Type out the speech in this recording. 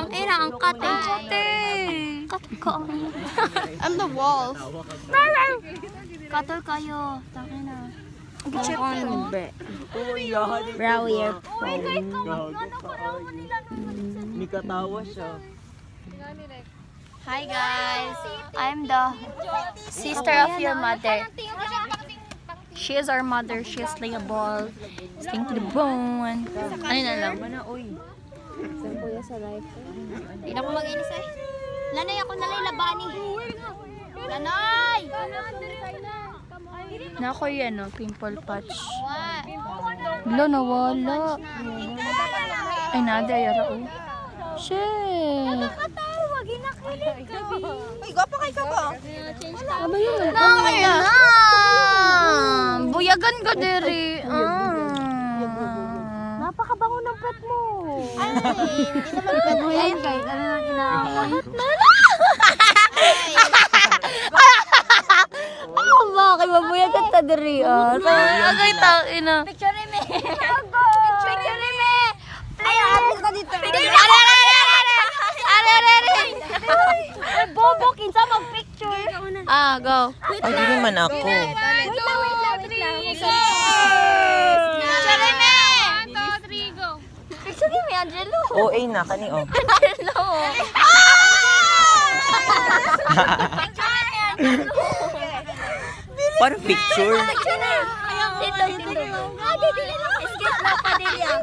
Tang ina, ang kate. Katko. I'm the wolf. Katol kayo. Tang ina. Brow earphone. Ni katawa siya. Hi guys. I'm the sister of your mother. She is our mother. She is like a ball. Sting to the bone. Ano na lang? Hindi na ako mag-inis eh. Lanay ako nalay labani. Lanay! Nako yan, no? Pimple patch. What? Wala, nawala. Ay, nada, yara, oh. Shit. Nakakatawa, ginakilig ka. Uy, gwapa kay ka ba? Ano yun? Nakaya na! Buyagan ka diri. Napakabango ng pet mo. Ay, hindi naman pwede. Ayan, guys. Ano nang inaamoy? Bakit mabuyagan ta diri, ah? Agay tang ina. Picture me. Picture me. Ay, atin ka dito. Ay, bobo, kinsa mag-picture. Ah, go. Ay, di naman ako. Wait lang. Picture me. 1, 2, 3, go. Picture me, Angelo. OA na, kani oh. Angelo. Picture me, Angelo. Para picture. Dito. Skip na pa din yan.